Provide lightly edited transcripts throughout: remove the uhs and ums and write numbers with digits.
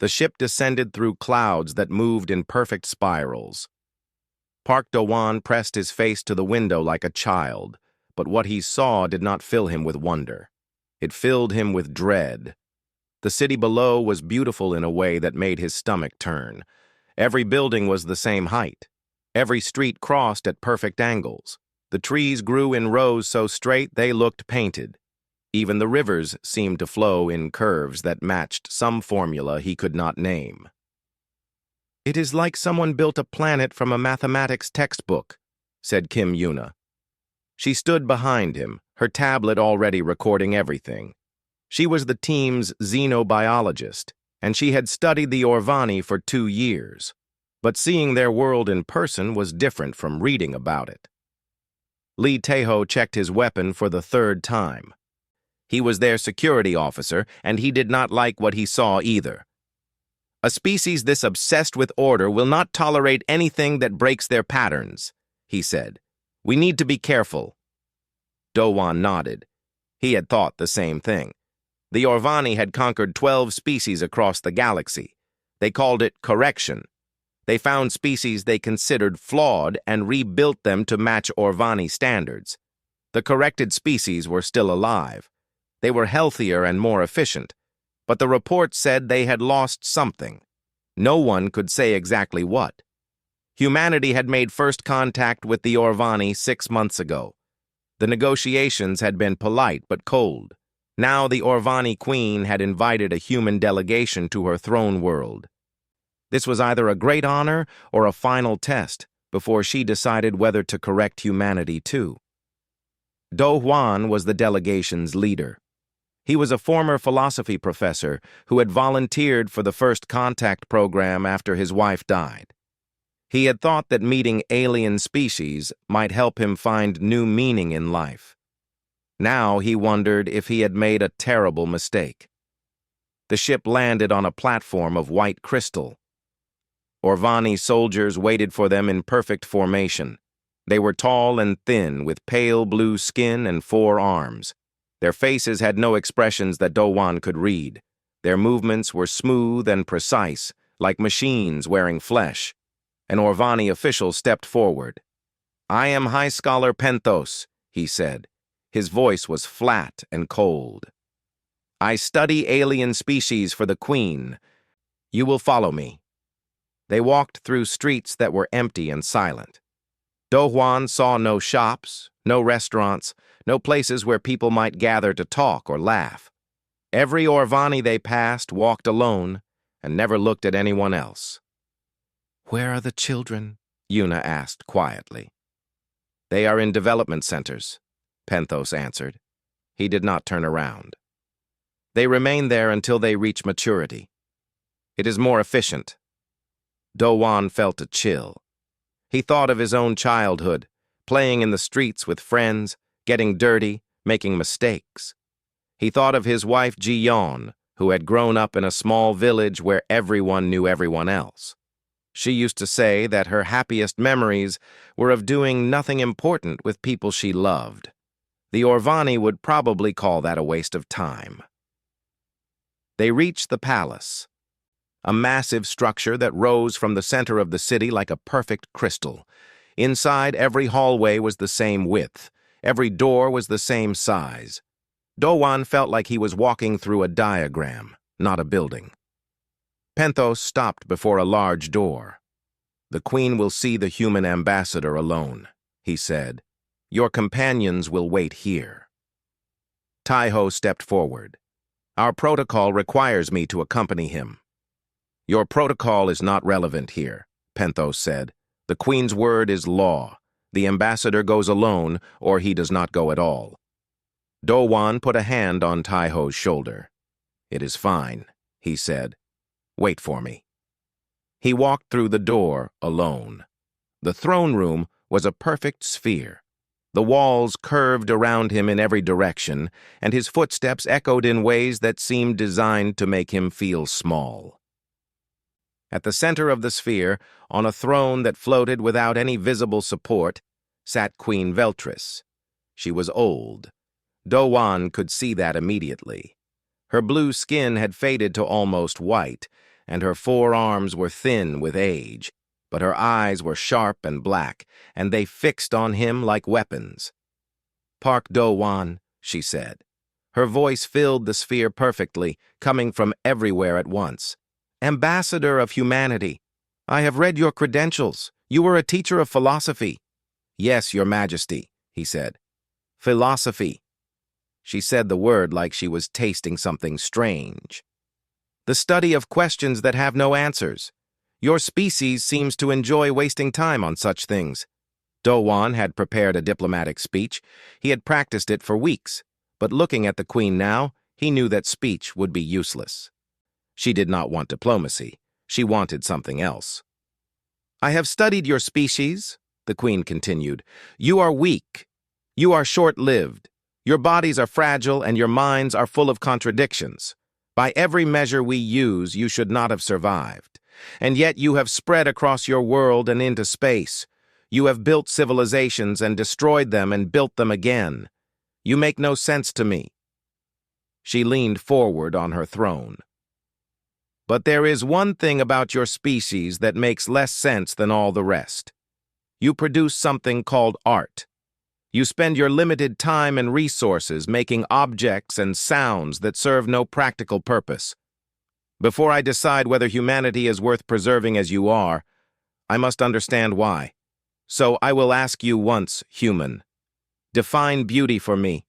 The ship descended through clouds that moved in perfect spirals. Park Do-won pressed his face to the window like a child, but what he saw did not fill him with wonder. It filled him with dread. The city below was beautiful in a way that made his stomach turn. Every building was the same height. Every street crossed at perfect angles. The trees grew in rows so straight they looked painted. Even the rivers seemed to flow in curves that matched some formula he could not name. "It is like someone built a planet from a mathematics textbook," said Kim Yuna. She stood behind him, her tablet already recording everything. She was the team's xenobiologist, and she had studied the Orvani for 2 years. But seeing their world in person was different from reading about it. Lee Tae-ho checked his weapon for the 3rd time. He was their security officer, and he did not like what he saw either. "A species this obsessed with order will not tolerate anything that breaks their patterns," he said. "We need to be careful." Do-won nodded. He had thought the same thing. The Orvani had conquered 12 species across the galaxy. They called it correction. They found species they considered flawed and rebuilt them to match Orvani standards. The corrected species were still alive. They were healthier and more efficient, but the report said they had lost something. No one could say exactly what. Humanity had made first contact with the Orvani 6 months ago. The negotiations had been polite but cold. Now the Orvani queen had invited a human delegation to her throne world. This was either a great honor or a final test before she decided whether to correct humanity too. Do-hwan was the delegation's leader. He was a former philosophy professor who had volunteered for the First Contact program after his wife died. He had thought that meeting alien species might help him find new meaning in life. Now he wondered if he had made a terrible mistake. The ship landed on a platform of white crystal. Orvani soldiers waited for them in perfect formation. They were tall and thin, with pale blue skin and 4 arms. Their faces had no expressions that Do-won could read. Their movements were smooth and precise, like machines wearing flesh. An Orvani official stepped forward. "I am High Scholar Penthos," he said. His voice was flat and cold. "I study alien species for the Queen. You will follow me." They walked through streets that were empty and silent. Do-hwan saw no shops, no restaurants, no places where people might gather to talk or laugh. Every Orvani they passed walked alone and never looked at anyone else. "Where are the children?" Yuna asked quietly. "They are in development centers," Penthos answered. He did not turn around. "They remain there until they reach maturity. It is more efficient." Do-won felt a chill. He thought of his own childhood, playing in the streets with friends, getting dirty, making mistakes. He thought of his wife Ji-yeon, who had grown up in a small village where everyone knew everyone else. She used to say that her happiest memories were of doing nothing important with people she loved. The Orvani would probably call that a waste of time. They reached the palace, a massive structure that rose from the center of the city like a perfect crystal. Inside, every hallway was the same width. Every door was the same size. Do-won felt like he was walking through a diagram, not a building. Penthos stopped before a large door. "The Queen will see the human ambassador alone," he said. "Your companions will wait here." Tae-ho stepped forward. "Our protocol requires me to accompany him." "Your protocol is not relevant here," Penthos said. "The Queen's word is law. The ambassador goes alone, or he does not go at all." Do-won put a hand on Tae-ho's shoulder. "It is fine," he said. "Wait for me." He walked through the door alone. The throne room was a perfect sphere. The walls curved around him in every direction, and his footsteps echoed in ways that seemed designed to make him feel small. At the center of the sphere, on a throne that floated without any visible support, sat Queen Veltris. She was old. Do-won could see that immediately. Her blue skin had faded to almost white, and her forearms were thin with age, but her eyes were sharp and black, and they fixed on him like weapons. "Park Do-wan," she said. Her voice filled the sphere perfectly, coming from everywhere at once. "Ambassador of humanity, I have read your credentials. You were a teacher of philosophy." "Yes, Your Majesty," he said. "Philosophy." She said the word like she was tasting something strange. "The study of questions that have no answers. Your species seems to enjoy wasting time on such things." Do-wan had prepared a diplomatic speech. He had practiced it for weeks, but looking at the Queen now, he knew that speech would be useless. She did not want diplomacy. She wanted something else. "I have studied your species," the Queen continued. "You are weak. You are short-lived. Your bodies are fragile and your minds are full of contradictions. By every measure we use, you should not have survived. And yet you have spread across your world and into space. You have built civilizations and destroyed them and built them again. You make no sense to me." She leaned forward on her throne. "But there is one thing about your species that makes less sense than all the rest. You produce something called art. You spend your limited time and resources making objects and sounds that serve no practical purpose. Before I decide whether humanity is worth preserving as you are, I must understand why. So I will ask you once, human. Define beauty for me."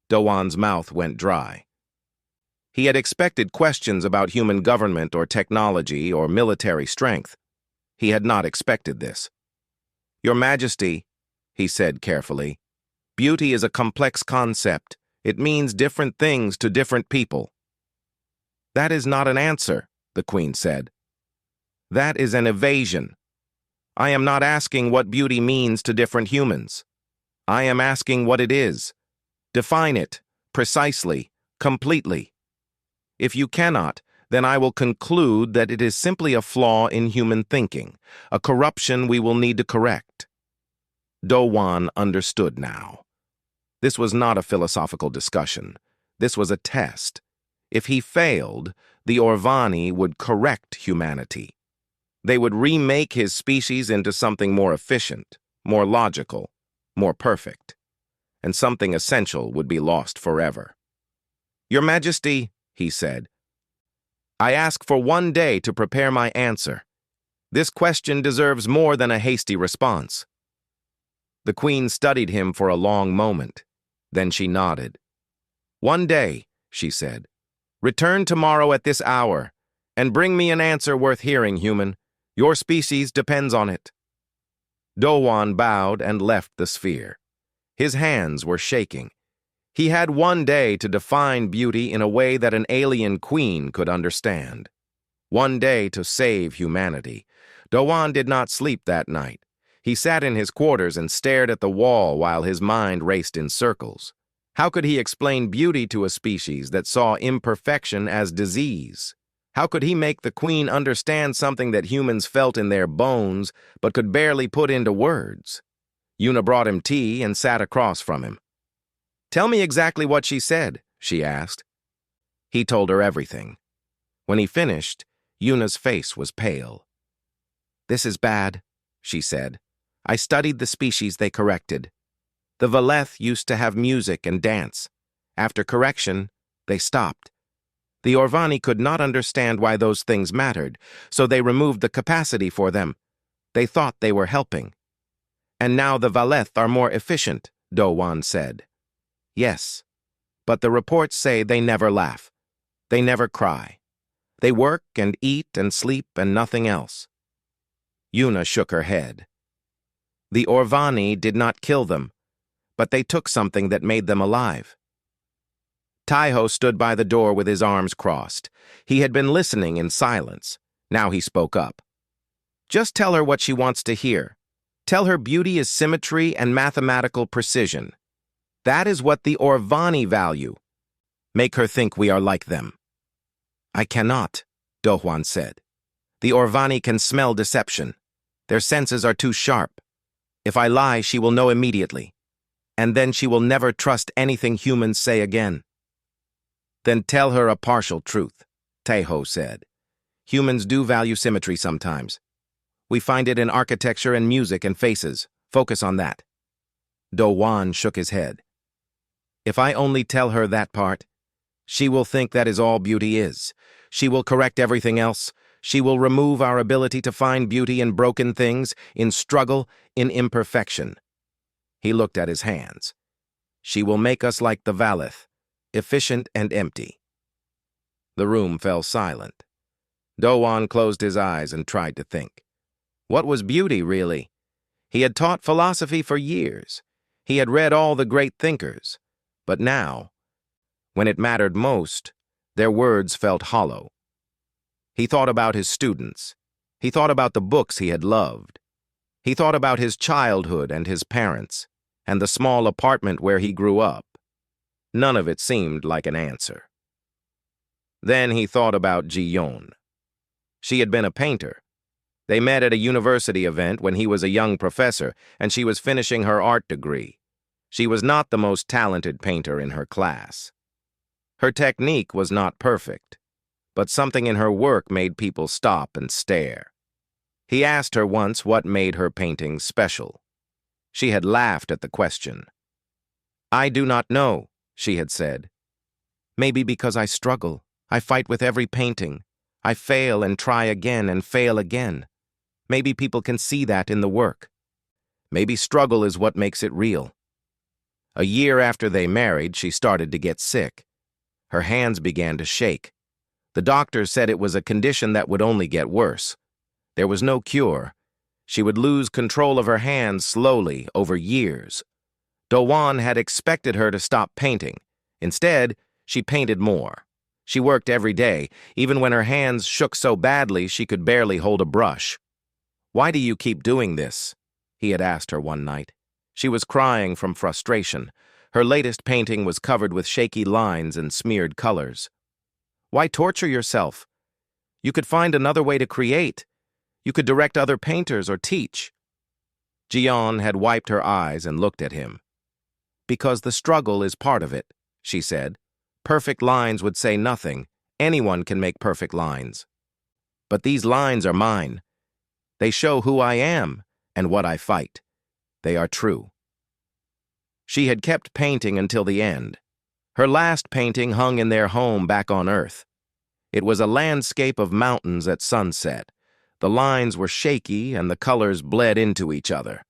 Do-wan's mouth went dry. He had expected questions about human government or technology or military strength. He had not expected this. "Your Majesty," he said carefully, "beauty is a complex concept. It means different things to different people." "That is not an answer," the Queen said. "That is an evasion. I am not asking what beauty means to different humans. I am asking what it is. Define it, precisely, completely. If you cannot, then I will conclude that it is simply a flaw in human thinking, a corruption we will need to correct." Do-wan understood now. This was not a philosophical discussion. This was a test. If he failed, the Orvani would correct humanity. They would remake his species into something more efficient, more logical, more perfect. And something essential would be lost forever. "Your Majesty," he said, "I ask for 1 day to prepare my answer. This question deserves more than a hasty response." The Queen studied him for a long moment. Then she nodded. "1 day," she said. "Return tomorrow at this hour, and bring me an answer worth hearing, human. Your species depends on it." Do-wan bowed and left the sphere. His hands were shaking. He had 1 day to define beauty in a way that an alien queen could understand. 1 day to save humanity. Do-wan did not sleep that night. He sat in his quarters and stared at the wall while his mind raced in circles. How could he explain beauty to a species that saw imperfection as disease? How could he make the Queen understand something that humans felt in their bones but could barely put into words? Yuna brought him tea and sat across from him. "Tell me exactly what she said," she asked. He told her everything. When he finished, Yuna's face was pale. "This is bad," she said. "I studied the species they corrected. The Valeth used to have music and dance. After correction, they stopped. The Orvani could not understand why those things mattered, so they removed the capacity for them. They thought they were helping. And now the Valeth are more efficient," Do-wan said. "Yes, but the reports say they never laugh. They never cry. They work and eat and sleep and nothing else." Yuna shook her head. "The Orvani did not kill them, but they took something that made them alive." Taiho stood by the door with his arms crossed. He had been listening in silence. Now he spoke up. "Just tell her what she wants to hear. Tell her beauty is symmetry and mathematical precision. That is what the Orvani value. Make her think we are like them." "I cannot," Do-wan said. "The Orvani can smell deception. Their senses are too sharp. If I lie, she will know immediately. And then she will never trust anything humans say again." "Then tell her a partial truth," Taiho said. Humans do value symmetry sometimes. We find it in architecture and music and faces. Focus on that. Do-Wan shook his head. If I only tell her that part, she will think that is all beauty is. She will correct everything else. She will remove our ability to find beauty in broken things, in struggle, in imperfection. He looked at his hands. She will make us like the Valith, efficient and empty. The room fell silent. Do-Wan closed his eyes and tried to think. What was beauty, really? He had taught philosophy for years. He had read all the great thinkers. But now, when it mattered most, their words felt hollow. He thought about his students. He thought about the books he had loved. He thought about his childhood and his parents, and the small apartment where he grew up. None of it seemed like an answer. Then he thought about Ji-Yeon. She had been a painter. They met at a university event when he was a young professor, and she was finishing her art degree. She was not the most talented painter in her class. Her technique was not perfect, but something in her work made people stop and stare. He asked her once what made her paintings special. She had laughed at the question. I do not know, she had said. Maybe because I struggle. I fight with every painting. I fail and try again and fail again. Maybe people can see that in the work. Maybe struggle is what makes it real. A year after they married, she started to get sick. Her hands began to shake. The doctor said it was a condition that would only get worse. There was no cure. She would lose control of her hands slowly over years. Do-Wan had expected her to stop painting. Instead, she painted more. She worked every day, even when her hands shook so badly she could barely hold a brush. Why do you keep doing this? He had asked her one night. She was crying from frustration. Her latest painting was covered with shaky lines and smeared colors. Why torture yourself? You could find another way to create. You could direct other painters or teach. Ji-Yeon had wiped her eyes and looked at him. Because the struggle is part of it, she said. Perfect lines would say nothing. Anyone can make perfect lines. But these lines are mine. They show who I am and what I fight. They are true. She had kept painting until the end. Her last painting hung in their home back on Earth. It was a landscape of mountains at sunset. The lines were shaky and the colors bled into each other.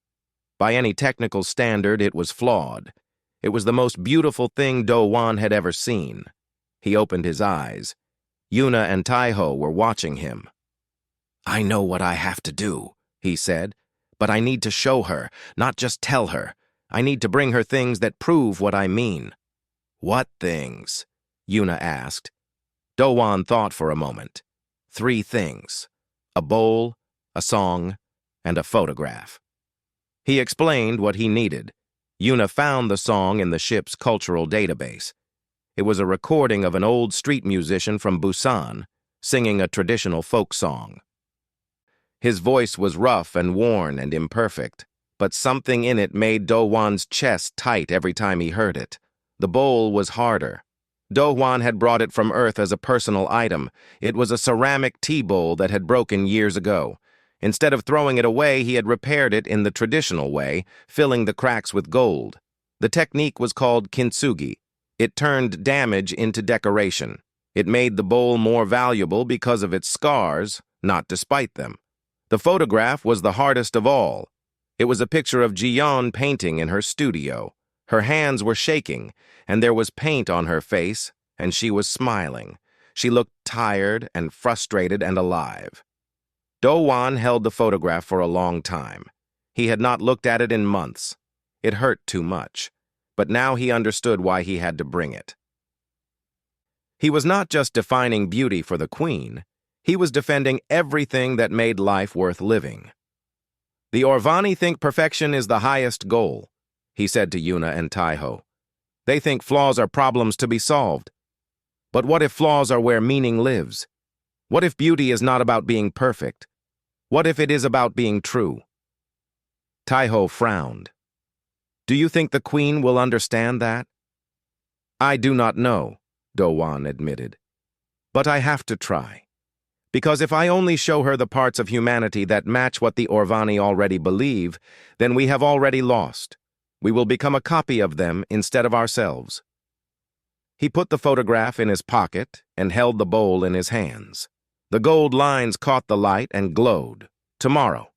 By any technical standard, it was flawed. It was the most beautiful thing Do-Wan had ever seen. He opened his eyes. Yuna and Taiho were watching him. I know what I have to do, he said, but I need to show her, not just tell her. I need to bring her things that prove what I mean. What things? Yuna asked. Do-Wan thought for a moment. 3 things. A bowl, a song, and a photograph. He explained what he needed. Yuna found the song in the ship's cultural database. It was a recording of an old street musician from Busan, singing a traditional folk song. His voice was rough and worn and imperfect, but something in it made Do-Wan's chest tight every time he heard it. The bowl was harder. Do-Wan had brought it from Earth as a personal item. It was a ceramic tea bowl that had broken years ago. Instead of throwing it away, he had repaired it in the traditional way, filling the cracks with gold. The technique was called kintsugi. It turned damage into decoration. It made the bowl more valuable because of its scars, not despite them. The photograph was the hardest of all. It was a picture of Ji-Yeon painting in her studio. Her hands were shaking, and there was paint on her face, and she was smiling. She looked tired and frustrated and alive. Do-Wan held the photograph for a long time. He had not looked at it in months. It hurt too much, but now he understood why he had to bring it. He was not just defining beauty for the queen. He was defending everything that made life worth living. The Orvani think perfection is the highest goal, he said to Yuna and Taiho. They think flaws are problems to be solved. But what if flaws are where meaning lives? What if beauty is not about being perfect? What if it is about being true? Taiho frowned. Do you think the queen will understand that? I do not know, Do-Wan admitted. But I have to try. Because if I only show her the parts of humanity that match what the Orvani already believe, then we have already lost. We will become a copy of them instead of ourselves. He put the photograph in his pocket and held the bowl in his hands. The gold lines caught the light and glowed. Tomorrow,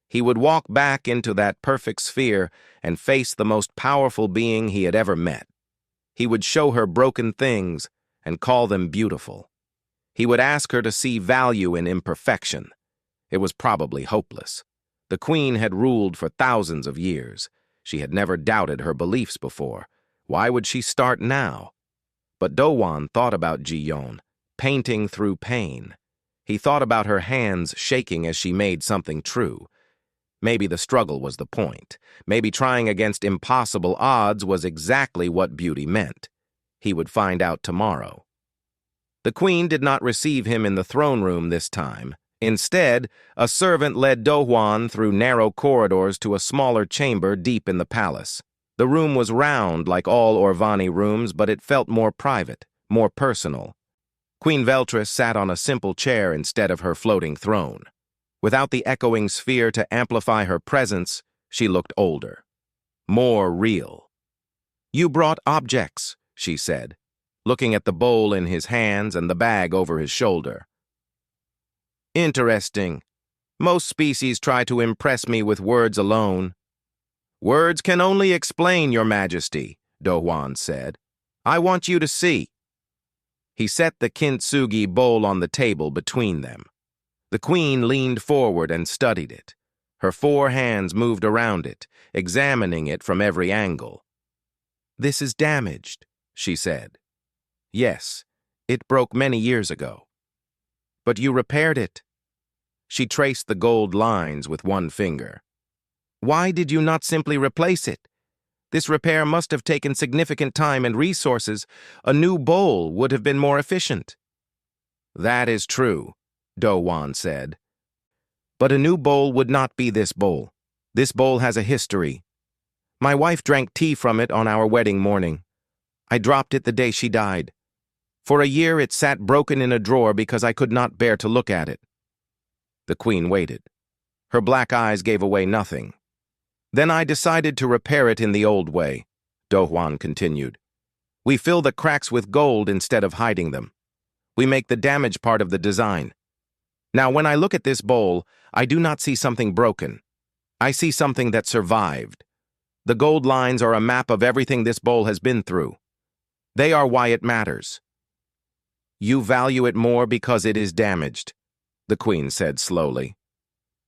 he would walk back into that perfect sphere and face the most powerful being he had ever met. He would show her broken things and call them beautiful. He would ask her to see value in imperfection. It was probably hopeless. The queen had ruled for thousands of years. She had never doubted her beliefs before. Why would she start now? But Do-Wan thought about Ji-Yeon, painting through pain. He thought about her hands shaking as she made something true. Maybe the struggle was the point. Maybe trying against impossible odds was exactly what beauty meant. He would find out tomorrow. The queen did not receive him in the throne room this time. Instead, a servant led Do-Wan through narrow corridors to a smaller chamber deep in the palace. The room was round like all Orvani rooms, but it felt more private, more personal. Queen Veltris sat on a simple chair instead of her floating throne. Without the echoing sphere to amplify her presence, she looked older, more real. "You brought objects," she said, looking at the bowl in his hands and the bag over his shoulder. "Interesting. Most species try to impress me with words alone." "Words can only explain, Your Majesty," Do-Wan said. "I want you to see." He set the kintsugi bowl on the table between them. The queen leaned forward and studied it. Her 4 hands moved around it, examining it from every angle. "This is damaged," she said. "Yes, it broke many years ago." "But you repaired it." She traced the gold lines with one finger. "Why did you not simply replace it? This repair must have taken significant time and resources. A new bowl would have been more efficient." "That is true," Do-Wan said. "But a new bowl would not be this bowl. This bowl has a history. My wife drank tea from it on our wedding morning. I dropped it the day she died. For a year it sat broken in a drawer because I could not bear to look at it." The queen waited. Her black eyes gave away nothing. "Then I decided to repair it in the old way," Do-Wan continued. "We fill the cracks with gold instead of hiding them. We make the damaged part of the design. Now, when I look at this bowl, I do not see something broken. I see something that survived. The gold lines are a map of everything this bowl has been through. They are why it matters." "You value it more because it is damaged," the queen said slowly.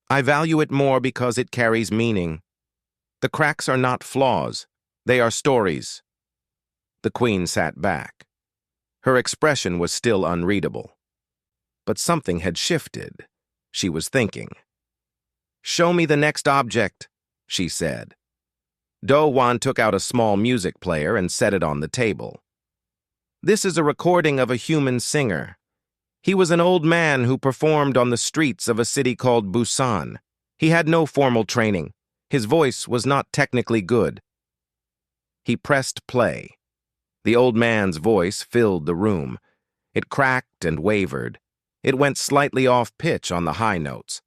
"I value it more because it carries meaning. The cracks are not flaws. They are stories." The queen sat back. Her expression was still unreadable. But something had shifted. She was thinking. "Show me the next object," she said. Do-Wan took out a small music player and set it on the table. "This is a recording of a human singer. He was an old man who performed on the streets of a city called Busan. He had no formal training. His voice was not technically good." He pressed play. The old man's voice filled the room. It cracked and wavered. It went slightly off pitch on the high notes.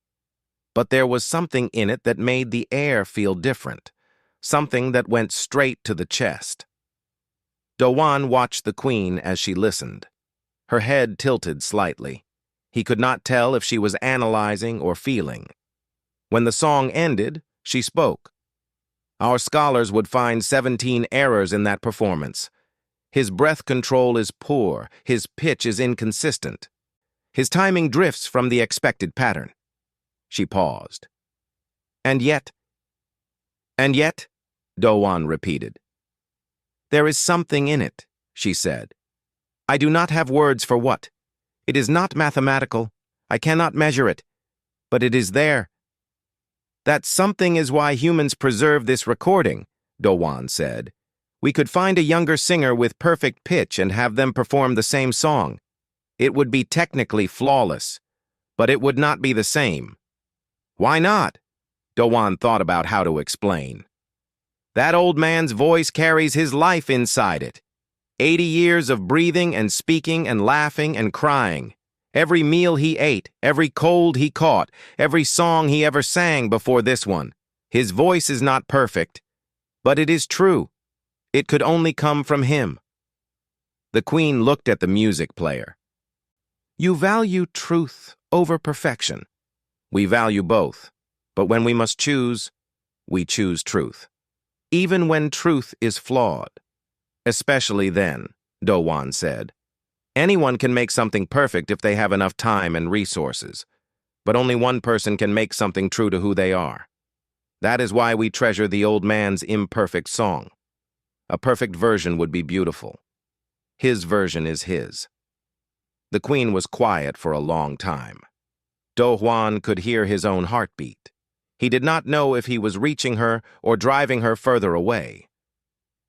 But there was something in it that made the air feel different, something that went straight to the chest. Do-Wan watched the queen as she listened. Her head tilted slightly. He could not tell if she was analyzing or feeling. When the song ended, she spoke. "Our scholars would find 17 errors in that performance. His breath control is poor. His pitch is inconsistent. His timing drifts from the expected pattern." She paused. And yet," Do-Wan repeated. "There is something in it," she said. "I do not have words for what. It is not mathematical. I cannot measure it. But it is there." "That something is why humans preserve this recording," Do-Wan said. "We could find a younger singer with perfect pitch and have them perform the same song. It would be technically flawless, but it would not be the same." "Why not?" Do-Wan thought about how to explain. "That old man's voice carries his life inside it. 80 years of breathing and speaking and laughing and crying. Every meal he ate, every cold he caught, every song he ever sang before this one. His voice is not perfect, but it is true. It could only come from him. The Queen looked at the music player. You value truth over perfection. We value both, but when we must choose, we choose truth. Even when truth is flawed. Especially then, Do-Hwan said. Anyone can make something perfect if they have enough time and resources, but only one person can make something true to who they are. That is why we treasure the old man's imperfect song. A perfect version would be beautiful. His version is his. The Queen was quiet for a long time. Do-Hwan could hear his own heartbeat. He did not know if he was reaching her or driving her further away.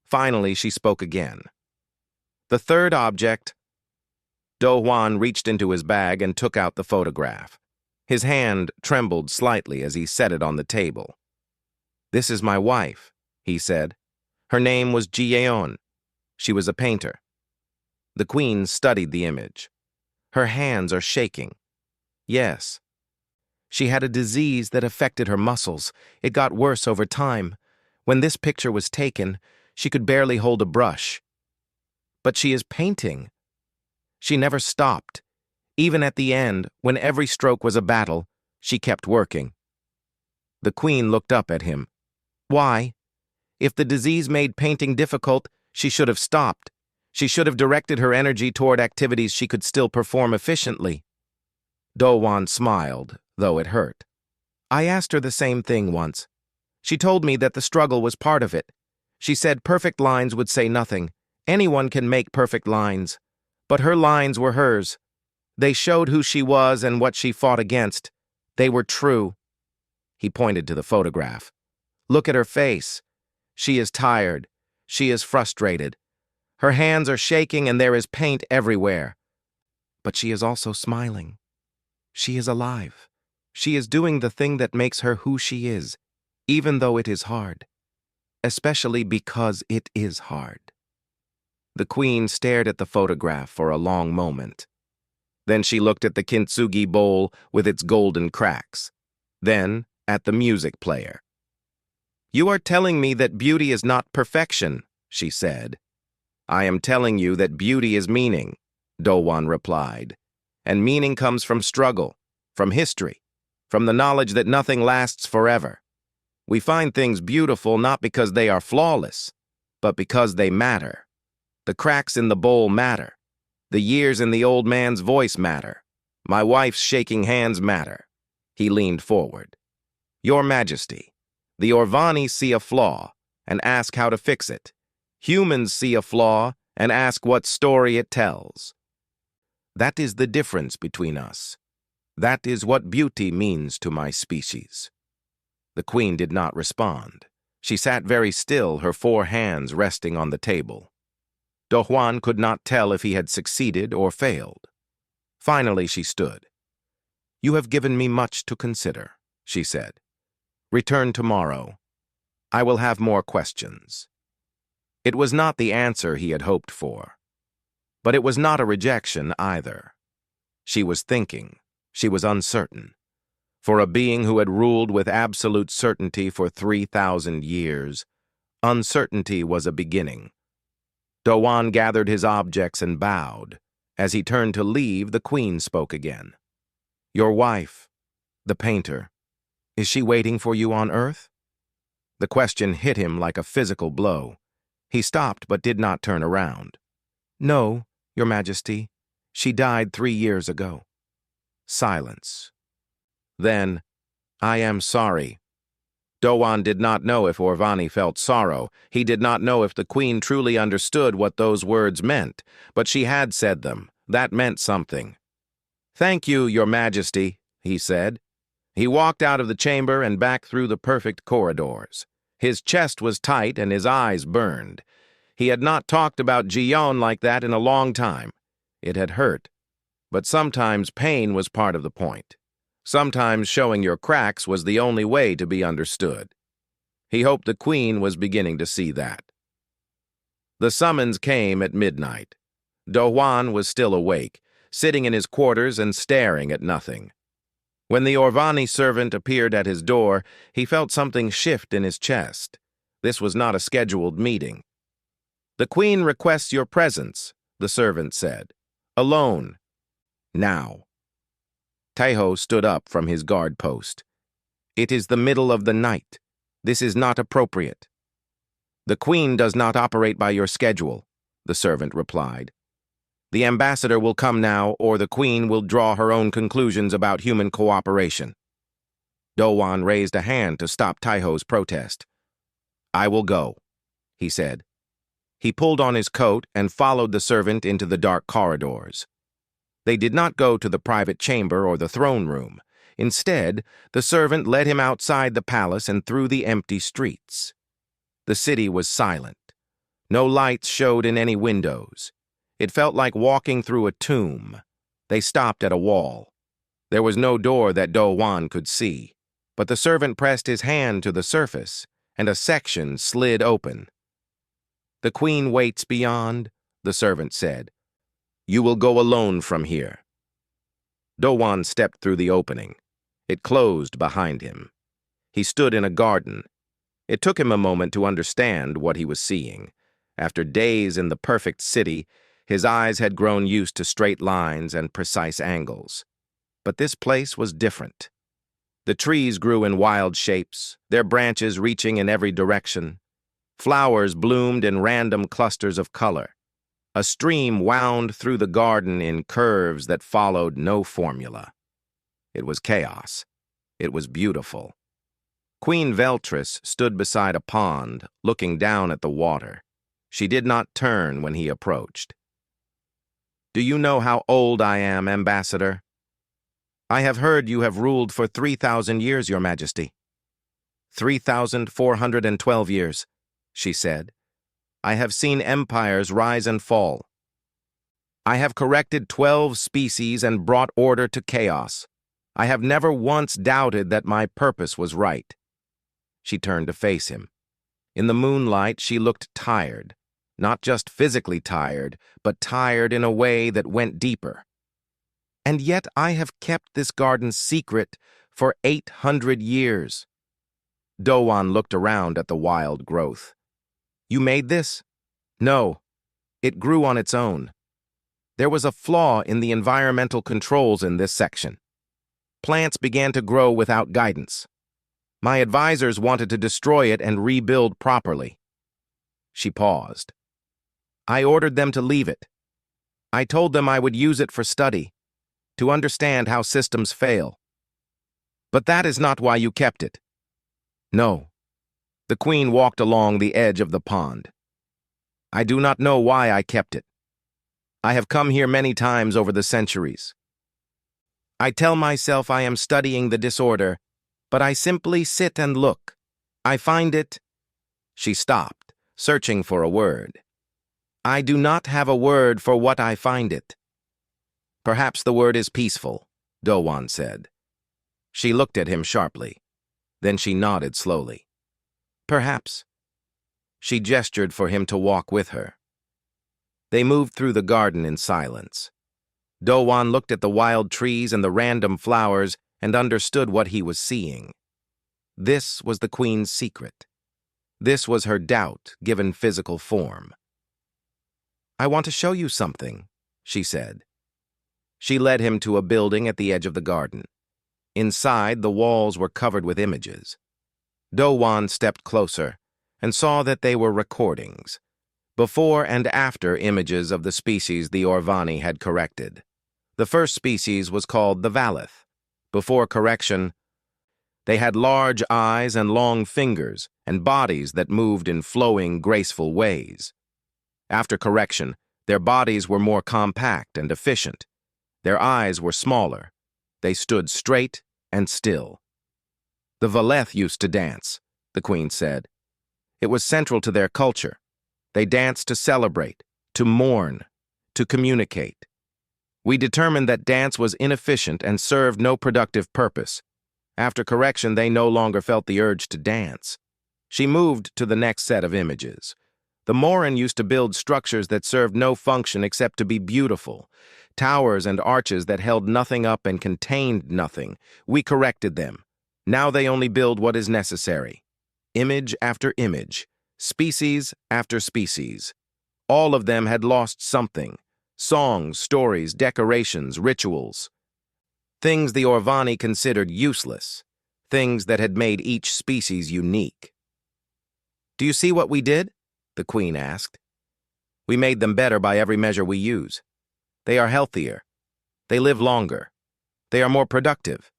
Finally, she spoke again. The third object. Do-Hwan reached into his bag and took out the photograph. His hand trembled slightly as he set it on the table. This is my wife, he said. Her name was Ji-yeon. She was a painter. The Queen studied the image. Her hands are shaking. Yes. She had a disease that affected her muscles. It got worse over time. When this picture was taken, she could barely hold a brush. But she is painting. She never stopped. Even at the end, when every stroke was a battle, she kept working. The Queen looked up at him. Why? If the disease made painting difficult, she should have stopped. She should have directed her energy toward activities she could still perform efficiently. Do-Hwan smiled, though it hurt. I asked her the same thing once. She told me that the struggle was part of it. She said perfect lines would say nothing. Anyone can make perfect lines. But her lines were hers. They showed who she was and what she fought against. They were true. He pointed to the photograph. Look at her face. She is tired. She is frustrated. Her hands are shaking and there is paint everywhere. But she is also smiling. She is alive. She is doing the thing that makes her who she is, even though it is hard. Especially because it is hard. The Queen stared at the photograph for a long moment. Then she looked at the kintsugi bowl with its golden cracks. Then at the music player. You are telling me that beauty is not perfection, she said. I am telling you that beauty is meaning, Do-Hwan replied. And meaning comes from struggle, from history, from the knowledge that nothing lasts forever. We find things beautiful not because they are flawless, but because they matter. The cracks in the bowl matter. The years in the old man's voice matter. My wife's shaking hands matter. He leaned forward. Your Majesty, the Orvani see a flaw and ask how to fix it. Humans see a flaw and ask what story it tells. That is the difference between us. That is what beauty means to my species. The Queen did not respond. She sat very still, her 4 hands resting on the table. Do-Hwan could not tell if he had succeeded or failed. Finally, she stood. You have given me much to consider, she said. Return tomorrow. I will have more questions. It was not the answer he had hoped for. But it was not a rejection either. She was thinking. She was uncertain. For a being who had ruled with absolute certainty for 3,000 years, uncertainty was a beginning. Do-Hwan gathered his objects and bowed. As he turned to leave, the Queen spoke again. Your wife, the painter, is she waiting for you on Earth? The question hit him like a physical blow. He stopped but did not turn around. No, Your Majesty. She died 3 years ago. Silence. Then, I am sorry. Do-Hwan did not know if Orvani felt sorrow. He did not know if the Queen truly understood what those words meant, but she had said them. That meant something. Thank you, Your Majesty, he said. He walked out of the chamber and back through the perfect corridors. His chest was tight and his eyes burned. He had not talked about Ji-yeon like that in a long time. It had hurt. But sometimes pain was part of the point. Sometimes showing your cracks was the only way to be understood. He hoped the Queen was beginning to see that. The summons came at midnight. Do-Hwan was still awake. sitting in his quarters and staring at nothing. When the Orvani servant appeared at his door, he felt something shift in his chest. This was not a scheduled meeting. "The Queen requests your presence," the servant said. "Alone. Now." Taiho stood up from his guard post. "It is the middle of the night. This is not appropriate." "The Queen does not operate by your schedule," the servant replied. "The ambassador will come now, or the Queen will draw her own conclusions about human cooperation." Dowan raised a hand to stop Taiho's protest. "I will go," he said. He pulled on his coat and followed the servant into the dark corridors. They did not go to the private chamber or the throne room. Instead, the servant led him outside the palace and through the empty streets. The city was silent. No lights showed in any windows. It felt like walking through a tomb. They stopped at a wall. There was no door that Do-Wan could see, but the servant pressed his hand to the surface, and a section slid open. "The Queen waits beyond," the servant said. "You will go alone from here." Do-Wan stepped through the opening. It closed behind him. He stood in a garden. It took him a moment to understand what he was seeing. After days in the perfect city, his eyes had grown used to straight lines and precise angles. But this place was different. The trees grew in wild shapes, their branches reaching in every direction. Flowers bloomed in random clusters of color. A stream wound through the garden in curves that followed no formula. It was chaos. It was beautiful. Queen Veltris stood beside a pond, looking down at the water. She did not turn when he approached. "Do you know how old I am, Ambassador?" "I have heard you have ruled for 3,000 years, Your Majesty." 3,412 years, she said. "I have seen empires rise and fall. I have corrected 12 species and brought order to chaos. I have never once doubted that my purpose was right." She turned to face him. In the moonlight, she looked tired. Not just physically tired, but tired in a way that went deeper. "And yet I have kept this garden secret for 800 years. Do-Wan looked around at the wild growth. "You made this?" "No. It grew on its own. There was a flaw in the environmental controls in this section. Plants began to grow without guidance. My advisors wanted to destroy it and rebuild properly." She paused. "I ordered them to leave it. I told them I would use it for study, to understand how systems fail. But that is not why you kept it." "No." The Queen walked along the edge of the pond. "I do not know why I kept it. I have come here many times over the centuries. I tell myself I am studying the disorder, but I simply sit and look. I find it—" She stopped, searching for a word. "I do not have a word for what I find it." "Perhaps the word is peaceful," Do-Wan said. She looked at him sharply. Then she nodded slowly. "Perhaps." She gestured for him to walk with her. They moved through the garden in silence. Do-Wan looked at the wild trees and the random flowers and understood what he was seeing. This was the Queen's secret. This was her doubt given physical form. "I want to show you something," she said. She led him to a building at the edge of the garden. Inside, the walls were covered with images. Do-Wan stepped closer and saw that they were recordings, before and after images of the species the Orvani had corrected. The first species was called the Valith. Before correction, they had large eyes and long fingers and bodies that moved in flowing, graceful ways. After correction, their bodies were more compact and efficient. Their eyes were smaller. They stood straight and still. "The Valeth used to dance," the Queen said. "It was central to their culture. They danced to celebrate, to mourn, to communicate. We determined that dance was inefficient and served no productive purpose. After correction, they no longer felt the urge to dance." She moved to the next set of images. The Morin used to build structures that served no function except to be beautiful. Towers and arches that held nothing up and contained nothing. We corrected them. Now they only build what is necessary. Image after image, species after species. All of them had lost something. Songs, stories, decorations, rituals. Things the Orvani considered useless. Things that had made each species unique. "Do you see what we did?" the Queen asked. "We made them better by every measure we use. They are healthier. They live longer. They are more productive.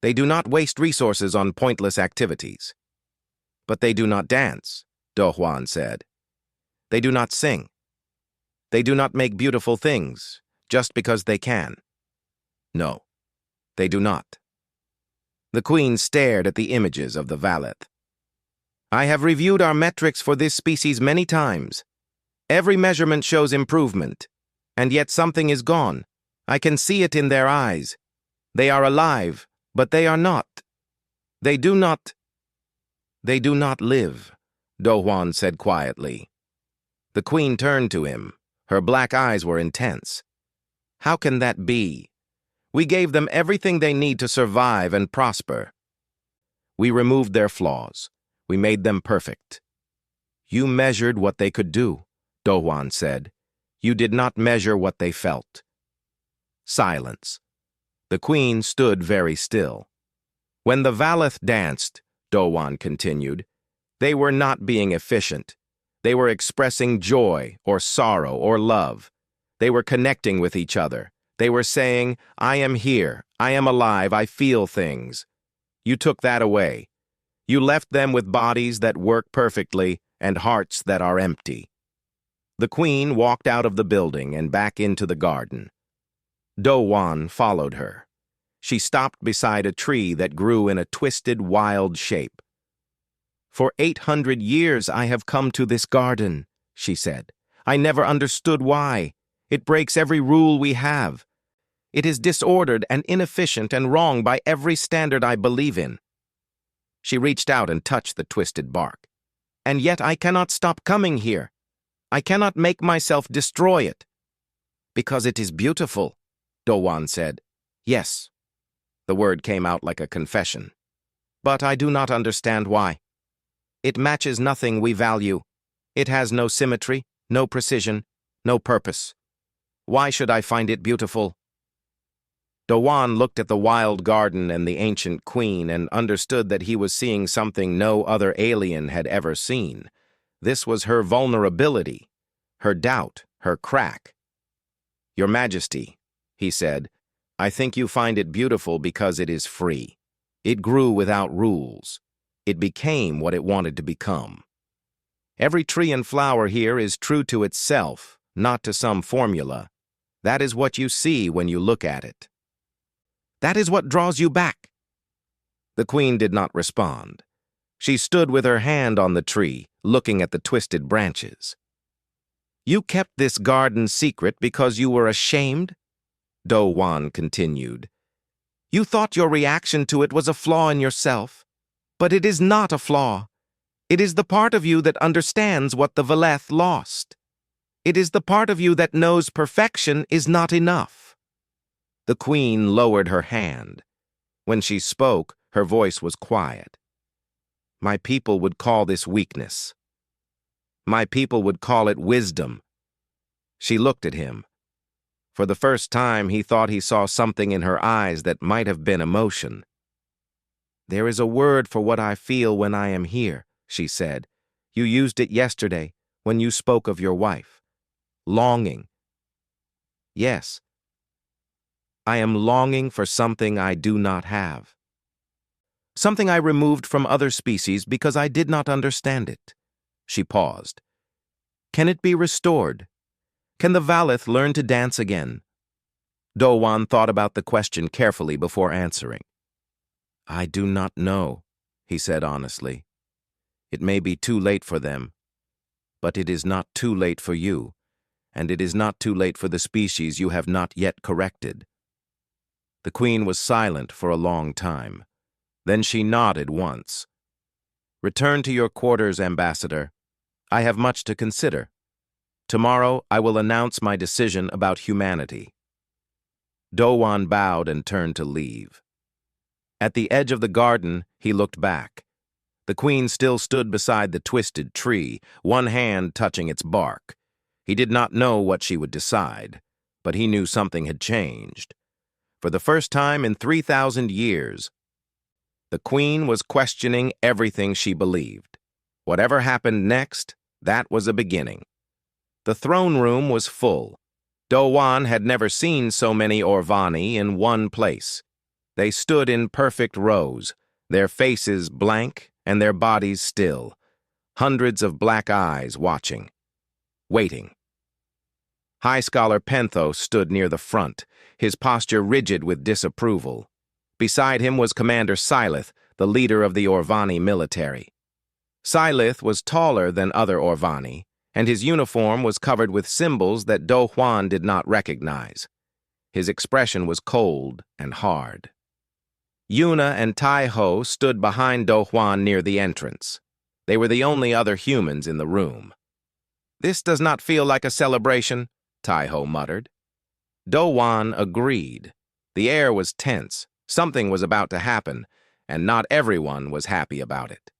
They do not waste resources on pointless activities." "But they do not dance," Do Juan said. "They do not sing. They do not make beautiful things just because they can. No, they do not." The Queen stared at the images of the Valeth. "I have reviewed our metrics for this species many times. Every measurement shows improvement, and yet something is gone. I can see it in their eyes. They are alive, but they are not. They do not live," Do Juan said quietly. The Queen turned to him. Her black eyes were intense. "How can that be? We gave them everything they need to survive and prosper. We removed their flaws. We made them perfect." "You measured what they could do," Do Juan said. "You did not measure what they felt." Silence. The Queen stood very still. "When the Valeth danced," Do Juan continued, "they were not being efficient. They were expressing joy or sorrow or love. They were connecting with each other. They were saying, 'I am here. I am alive. I feel things.' You took that away. You left them with bodies that work perfectly and hearts that are empty." The Queen walked out of the building and back into the garden. Do Juan followed her. She stopped beside a tree that grew in a twisted, wild shape. "For 800 years I have come to this garden," she said. "I never understood why. It breaks every rule we have. It is disordered and inefficient and wrong by every standard I believe in." She reached out and touched the twisted bark. "And yet I cannot stop coming here. I cannot make myself destroy it." "Because it is beautiful," Do Juan said. "Yes." The word came out like a confession. "But I do not understand why. It matches nothing we value. It has no symmetry, no precision, no purpose. Why should I find it beautiful?" Do Juan looked at the wild garden and the ancient Queen and understood that he was seeing something no other alien had ever seen. This was her vulnerability, her doubt, her crack. "Your Majesty," he said, "I think you find it beautiful because it is free. It grew without rules. It became what it wanted to become. Every tree and flower here is true to itself, not to some formula. That is what you see when you look at it. That is what draws you back." The Queen did not respond. She stood with her hand on the tree, looking at the twisted branches. "You kept this garden secret because you were ashamed?" Do Juan continued. "You thought your reaction to it was a flaw in yourself. But it is not a flaw. It is the part of you that understands what the Valeth lost. It is the part of you that knows perfection is not enough." The Queen lowered her hand. When she spoke, her voice was quiet. "My people would call this weakness. My people would call it wisdom." She looked at him. For the first time, he thought he saw something in her eyes that might have been emotion. "There is a word for what I feel when I am here," she said. "You used it yesterday when you spoke of your wife. Longing. Yes. I am longing for something I do not have. Something I removed from other species because I did not understand it." She paused. "Can it be restored? Can the Valeth learn to dance again?" Do Juan thought about the question carefully before answering. "I do not know," he said honestly. "It may be too late for them, but it is not too late for you, and it is not too late for the species you have not yet corrected." The Queen was silent for a long time. Then she nodded once. "Return to your quarters, Ambassador. I have much to consider. Tomorrow I will announce my decision about humanity." Dowan bowed and turned to leave. At the edge of the garden, he looked back. The queen still stood beside the twisted tree, one hand touching its bark. He did not know what she would decide, but he knew something had changed. For the first time in 3,000 years, the queen was questioning everything she believed. Whatever happened next, that was a beginning. The throne room was full. Dowan had never seen so many Orvani in one place. They stood in perfect rows, their faces blank and their bodies still, hundreds of black eyes watching, waiting. High Scholar Penthos stood near the front, his posture rigid with disapproval. Beside him was Commander Sylith, the leader of the Orvani military. Sylith was taller than other Orvani, and his uniform was covered with symbols that Do Juan did not recognize. His expression was cold and hard. Yuna and Tai Ho stood behind Do Juan near the entrance. They were the only other humans in the room. "This does not feel like a celebration," Tai Ho muttered. Do Juan agreed. The air was tense. Something was about to happen, and not everyone was happy about it.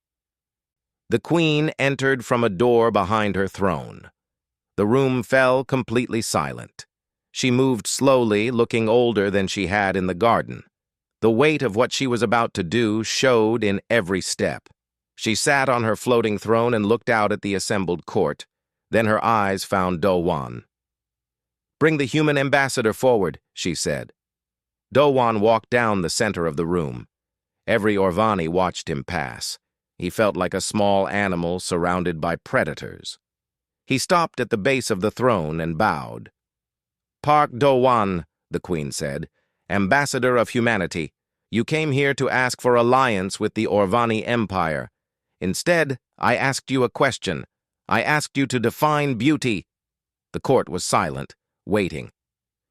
The queen entered from a door behind her throne. The room fell completely silent. She moved slowly, looking older than she had in the garden. The weight of what she was about to do showed in every step. She sat on her floating throne and looked out at the assembled court. Then her eyes found Do Juan. "Bring the human ambassador forward," she said. Do Juan walked down the center of the room. Every Orvani watched him pass. He felt like a small animal surrounded by predators. He stopped at the base of the throne and bowed. "Park Do Juan," the queen said, "Ambassador of humanity, you came here to ask for alliance with the Orvani Empire. Instead, I asked you a question. I asked you to define beauty." The court was silent, waiting.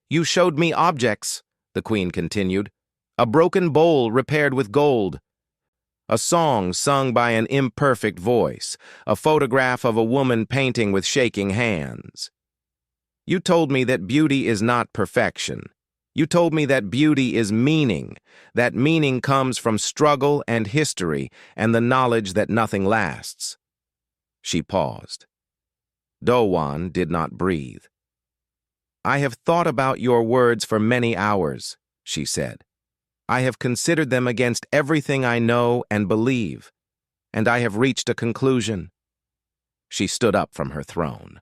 "You showed me objects," the queen continued. "A broken bowl repaired with gold. A song sung by an imperfect voice. A photograph of a woman painting with shaking hands. You told me that beauty is not perfection. You told me that beauty is meaning. That meaning comes from struggle and history and the knowledge that nothing lasts." She paused. Do Juan did not breathe. "I have thought about your words for many hours," she said. "I have considered them against everything I know and believe, and I have reached a conclusion." She stood up from her throne.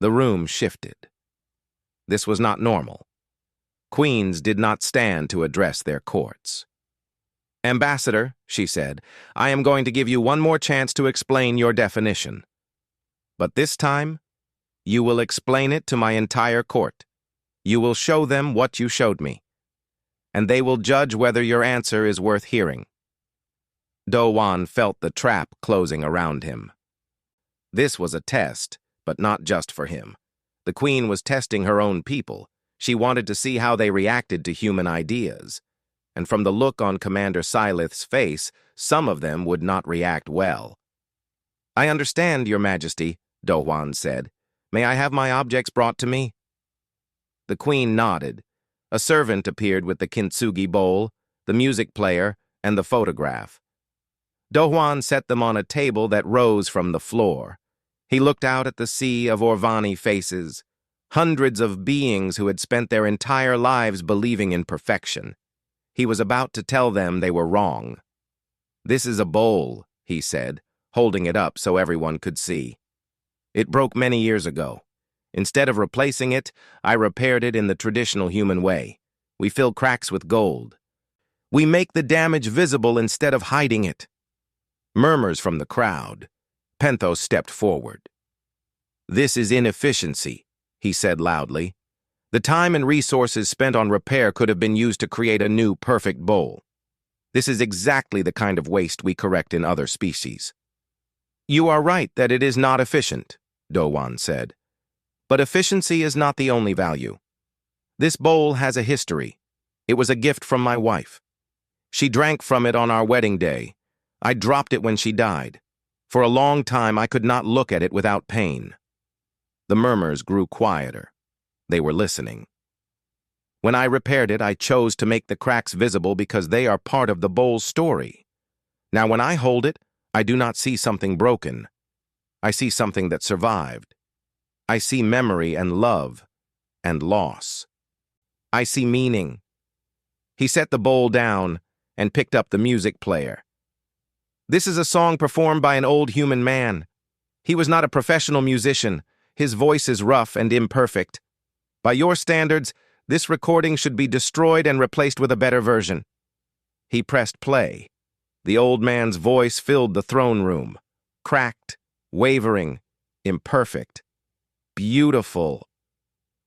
The room shifted. This was not normal. Queens did not stand to address their courts. "Ambassador," she said, "I am going to give you one more chance to explain your definition. But this time, you will explain it to my entire court. You will show them what you showed me, and they will judge whether your answer is worth hearing." Do Juan felt the trap closing around him. This was a test, but not just for him. The queen was testing her own people. She wanted to see how they reacted to human ideas. And from the look on Commander Sylith's face, some of them would not react well. "I understand, Your Majesty," Do Juan said. "May I have my objects brought to me?" The queen nodded. A servant appeared with the kintsugi bowl, the music player, and the photograph. Do Juan set them on a table that rose from the floor. He looked out at the sea of Orvani faces, hundreds of beings who had spent their entire lives believing in perfection. He was about to tell them they were wrong. "This is a bowl," he said, holding it up so everyone could see. "It broke many years ago. Instead of replacing it, I repaired it in the traditional human way. We fill cracks with gold. We make the damage visible instead of hiding it." Murmurs from the crowd. Penthos stepped forward. "This is inefficiency," he said loudly. "The time and resources spent on repair could have been used to create a new perfect bowl. This is exactly the kind of waste we correct in other species." "You are right that it is not efficient," Do Juan said. "But efficiency is not the only value. This bowl has a history. It was a gift from my wife. She drank from it on our wedding day. I dropped it when she died. For a long time, I could not look at it without pain." The murmurs grew quieter. They were listening. When I repaired it, I chose to make the cracks visible because they are part of the bowl's story. Now, when I hold it, I do not see something broken. I see something that survived. I see memory and love and loss. I see meaning. He set the bowl down and picked up the music player. This is a song performed by an old human man. He was not a professional musician. His voice is rough and imperfect. By your standards, this recording should be destroyed and replaced with a better version. He pressed play. The old man's voice filled the throne room. Cracked, wavering, imperfect. Beautiful.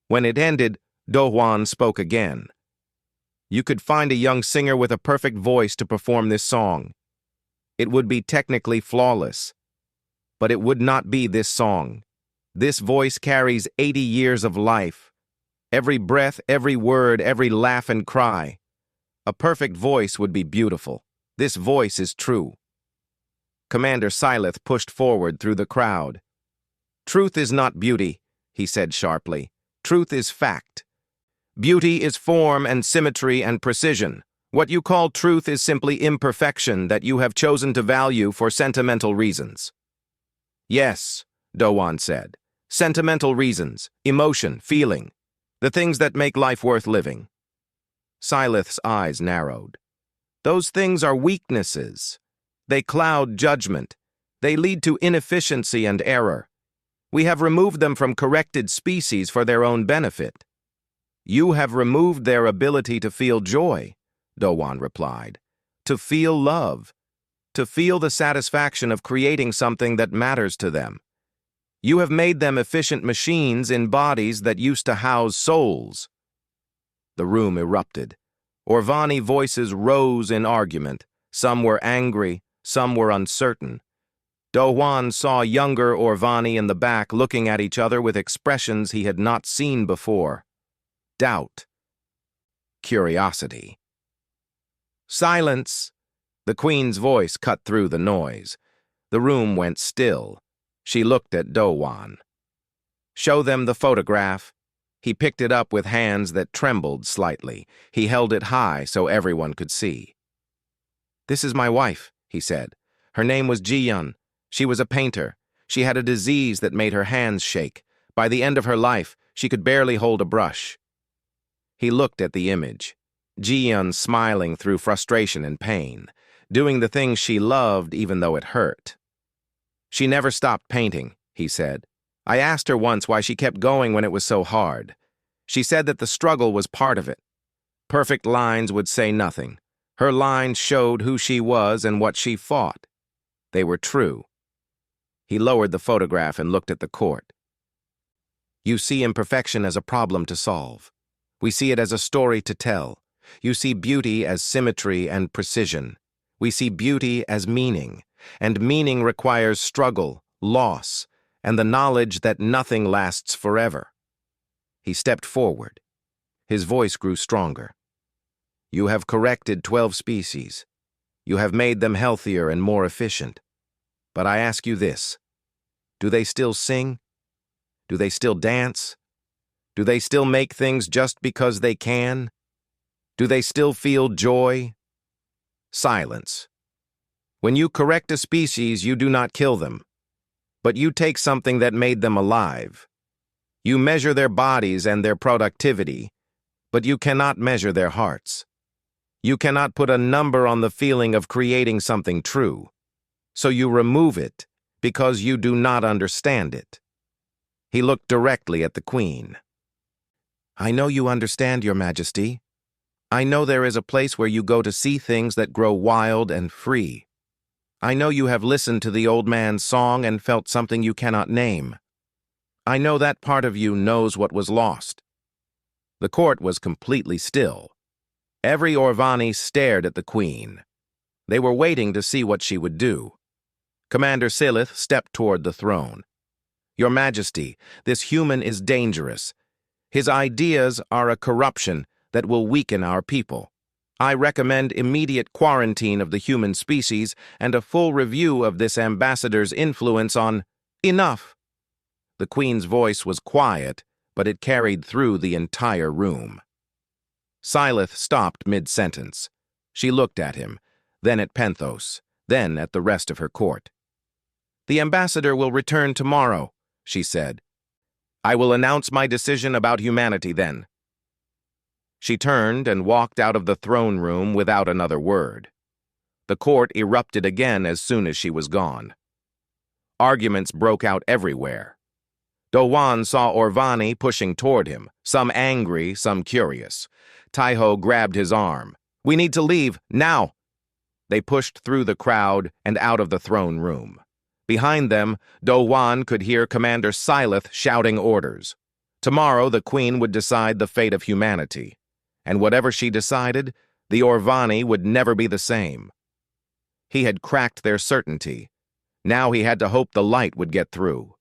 When it ended, Do Juan spoke again. You could find a young singer with a perfect voice to perform this song. It would be technically flawless. But it would not be this song. This voice carries 80 years of life. Every breath, every word, every laugh and cry. A perfect voice would be beautiful. This voice is true. Commander Silith pushed forward through the crowd. Truth is not beauty, he said sharply. Truth is fact. Beauty is form and symmetry and precision. What you call truth is simply imperfection that you have chosen to value for sentimental reasons. Yes, Do Juan said. Sentimental reasons, emotion, feeling, the things that make life worth living. Silith's eyes narrowed. Those things are weaknesses. They cloud judgment. They lead to inefficiency and error. We have removed them from corrected species for their own benefit. You have removed their ability to feel joy, Do Juan replied. To feel love. To feel the satisfaction of creating something that matters to them. You have made them efficient machines in bodies that used to house souls. The room erupted. Orvani voices rose in argument. Some were angry, some were uncertain. Do Juan saw younger Orvani in the back looking at each other with expressions he had not seen before. Doubt. Curiosity. Silence! The Queen's voice cut through the noise. The room went still. She looked at Do Juan. Show them the photograph. He picked it up with hands that trembled slightly. He held it high so everyone could see. This is my wife, he said. Her name was Ji-yun. She was a painter. She had a disease that made her hands shake. By the end of her life, she could barely hold a brush. He looked at the image. Ji-yun smiling through frustration and pain, doing the things she loved even though it hurt. She never stopped painting, he said. I asked her once why she kept going when it was so hard. She said that the struggle was part of it. Perfect lines would say nothing. Her lines showed who she was and what she fought. They were true. He lowered the photograph and looked at the court. You see imperfection as a problem to solve. We see it as a story to tell. You see beauty as symmetry and precision. We see beauty as meaning, and meaning requires struggle, loss, and the knowledge that nothing lasts forever. He stepped forward. His voice grew stronger. You have corrected 12 species. You have made them healthier and more efficient. But I ask you this. Do they still sing? Do they still dance? Do they still make things just because they can? Do they still feel joy? Silence. When you correct a species, you do not kill them. But you take something that made them alive. You measure their bodies and their productivity, but you cannot measure their hearts. You cannot put a number on the feeling of creating something true. So you remove it because you do not understand it. He looked directly at the Queen. I know you understand, Your Majesty. I know there is a place where you go to see things that grow wild and free. I know you have listened to the old man's song and felt something you cannot name. I know that part of you knows what was lost. The court was completely still. Every Orvani stared at the Queen. They were waiting to see what she would do. Commander Silith stepped toward the throne. Your Majesty, this human is dangerous. His ideas are a corruption that will weaken our people. I recommend immediate quarantine of the human species and a full review of this ambassador's influence on... Enough! The Queen's voice was quiet, but it carried through the entire room. Silith stopped mid-sentence. She looked at him, then at Penthos, then at the rest of her court. "The ambassador will return tomorrow," she said. "I will announce my decision about humanity then." She turned and walked out of the throne room without another word. The court erupted again as soon as she was gone. Arguments broke out everywhere. Dowan saw Orvani pushing toward him, some angry, some curious. Taiho grabbed his arm. "We need to leave, now!" They pushed through the crowd and out of the throne room. Behind them, Dowan could hear Commander Silith shouting orders. Tomorrow the Queen would decide the fate of humanity. And whatever she decided, the Orvani would never be the same. He had cracked their certainty. Now he had to hope the light would get through.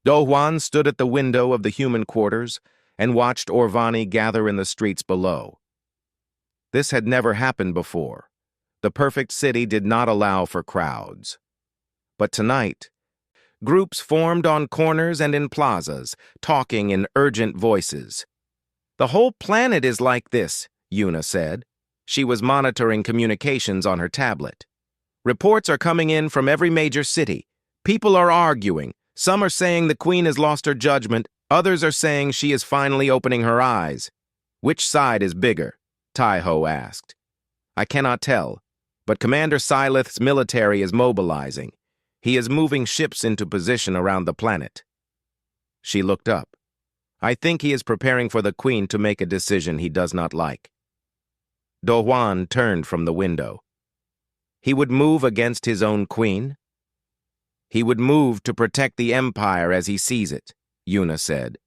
Dowan stood at the window of the human quarters and watched Orvani gather in the streets below. This had never happened before. The perfect city did not allow for crowds. But tonight, groups formed on corners and in plazas, talking in urgent voices. "The whole planet is like this," Yuna said. She was monitoring communications on her tablet. "Reports are coming in from every major city. People are arguing. Some are saying the Queen has lost her judgment. Others are saying she is finally opening her eyes." "Which side is bigger?" Taiho asked. "I cannot tell, but Commander Silith's military is mobilizing. He is moving ships into position around the planet." She looked up. "I think he is preparing for the Queen to make a decision he does not like." Dowan turned from the window. He would move against his own queen? "He would move to protect the Empire as he sees it," Yuna said.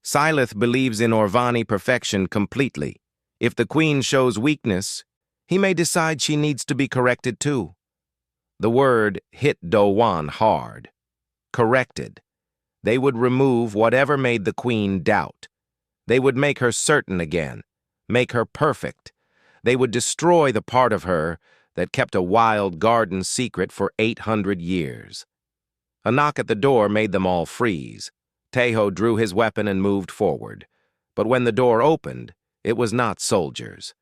"Silith believes in Orvani perfection completely. If the Queen shows weakness, he may decide she needs to be corrected too." The word hit Dowan hard. Corrected. They would remove whatever made the Queen doubt. They would make her certain again, make her perfect. They would destroy the part of her that kept a wild garden secret for 800 years. A knock at the door made them all freeze. Taiho drew his weapon and moved forward. But when the door opened, it was not soldiers.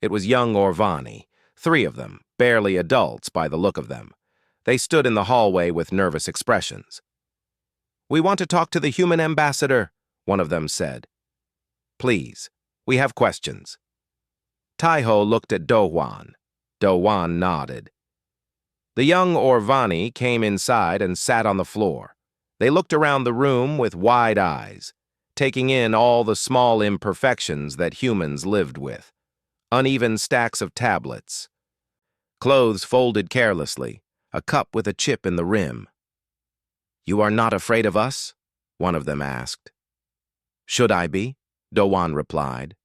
It was young Orvani, 3 of them, barely adults by the look of them. They stood in the hallway with nervous expressions. "We want to talk to the human ambassador," one of them said. "Please, we have questions." Taiho looked at Dowan. Dowan nodded. The young Orvani came inside and sat on the floor. They looked around the room with wide eyes, taking in all the small imperfections that humans lived with. Uneven stacks of tablets, clothes folded carelessly, a cup with a chip in the rim. "You are not afraid of us?" one of them asked. "Should I be?" Dowan replied.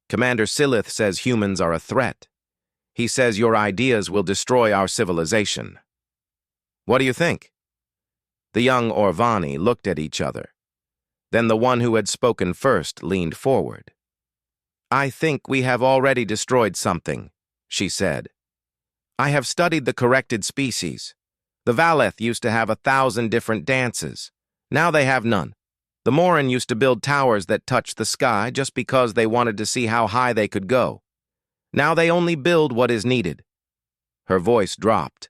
"Commander Silith says humans are a threat. He says your ideas will destroy our civilization." "What do you think?" The young Orvani looked at each other. Then the one who had spoken first leaned forward. "I think we have already destroyed something," she said. "I have studied the corrected species. The Valeth used to have 1,000 different dances. Now they have none. The Morin used to build towers that touched the sky just because they wanted to see how high they could go. Now they only build what is needed." Her voice dropped.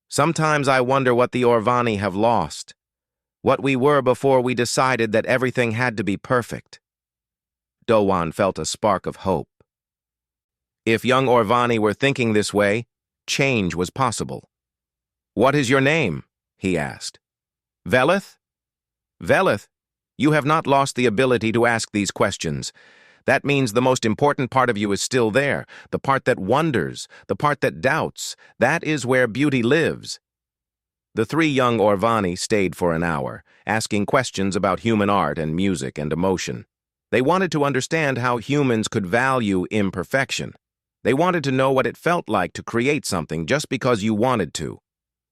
"Sometimes I wonder what the Orvani have lost. What we were before we decided that everything had to be perfect." Dowan felt a spark of hope. If young Orvani were thinking this way, change was possible. "What is your name?" he asked. "Veleth?" "Veleth, you have not lost the ability to ask these questions. That means the most important part of you is still there, the part that wonders, the part that doubts. That is where beauty lives." The 3 young Orvani stayed for an hour, asking questions about human art and music and emotion. They wanted to understand how humans could value imperfection. They wanted to know what it felt like to create something just because you wanted to.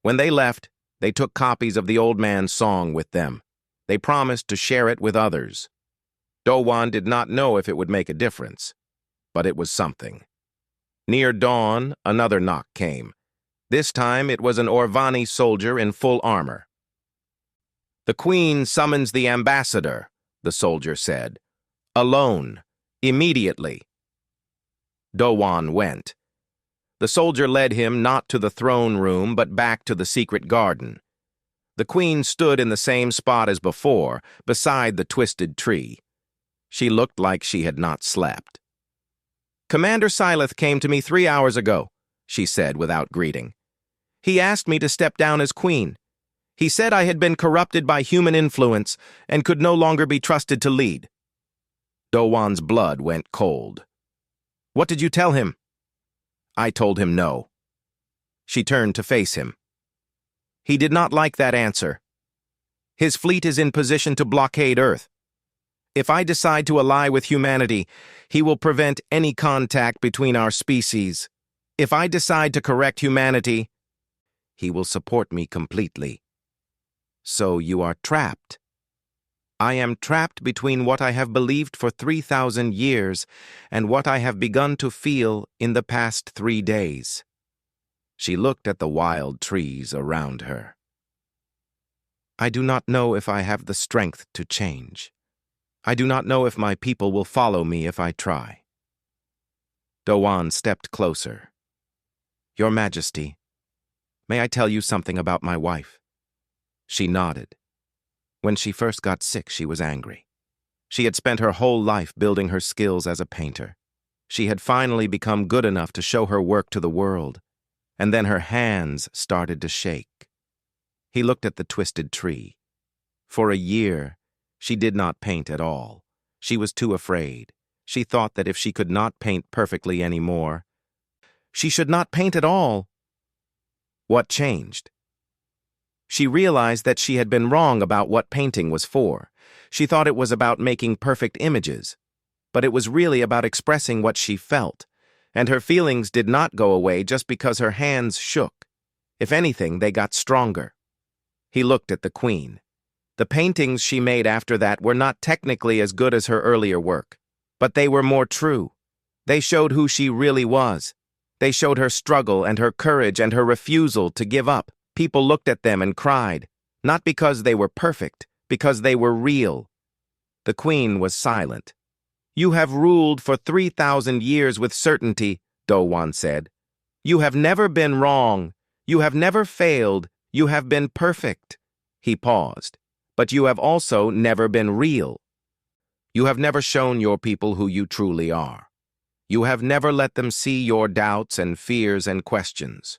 When they left, they took copies of the old man's song with them. They promised to share it with others. Dowan did not know if it would make a difference, but it was something. Near dawn, another knock came. This time it was an Orvani soldier in full armor. "The Queen summons the ambassador," the soldier said. "Alone. Immediately. Do-Wan went. The soldier led him not to the throne room, but back to the secret garden. The queen stood in the same spot as before, beside the twisted tree. She looked like she had not slept. "Commander Silith came to me 3 hours ago," she said without greeting. "He asked me to step down as queen. He said I had been corrupted by human influence and could no longer be trusted to lead." Do-Wan's blood went cold. "What did you tell him?" "I told him no." She turned to face him. He did not like that answer. "His fleet is in position to blockade Earth. If I decide to ally with humanity, he will prevent any contact between our species. If I decide to correct humanity, he will support me completely." "So you are trapped." "I am trapped between what I have believed for 3,000 years and what I have begun to feel in the past 3 days. She looked at the wild trees around her. "I do not know if I have the strength to change. I do not know if my people will follow me if I try." Do-Wan stepped closer. "Your Majesty, may I tell you something about my wife?" She nodded. When she first got sick, she was angry. She had spent her whole life building her skills as a painter. She had finally become good enough to show her work to the world, and then her hands started to shake. He looked at the twisted tree. For a year, she did not paint at all. She was too afraid. She thought that if she could not paint perfectly anymore, she should not paint at all. What changed? She realized that she had been wrong about what painting was for. She thought it was about making perfect images, but it was really about expressing what she felt, and her feelings did not go away just because her hands shook. If anything, they got stronger. He looked at the queen. The paintings she made after that were not technically as good as her earlier work, but they were more true. They showed who she really was. They showed her struggle and her courage and her refusal to give up. People looked at them and cried, not because they were perfect, because they were real. The queen was silent. "You have ruled for 3,000 years with certainty," Do-Wan said. "You have never been wrong. You have never failed. You have been perfect." He paused. "But you have also never been real. You have never shown your people who you truly are. You have never let them see your doubts and fears and questions.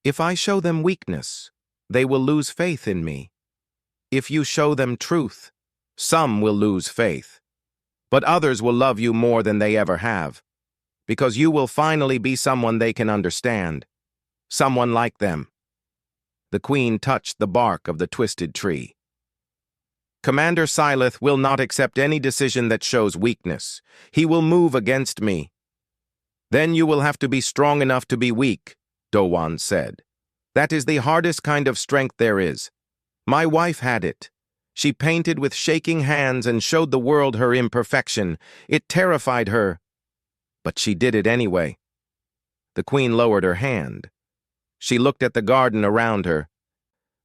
If I show them weakness, they will lose faith in me. If you show them truth, some will lose faith. But others will love you more than they ever have, because you will finally be someone they can understand, someone like them." The queen touched the bark of the twisted tree. "Commander Silith will not accept any decision that shows weakness. He will move against me." "Then you will have to be strong enough to be weak," Do-Wan said. "That is the hardest kind of strength there is. My wife had it. She painted with shaking hands and showed the world her imperfection. It terrified her. But she did it anyway." The queen lowered her hand. She looked at the garden around her,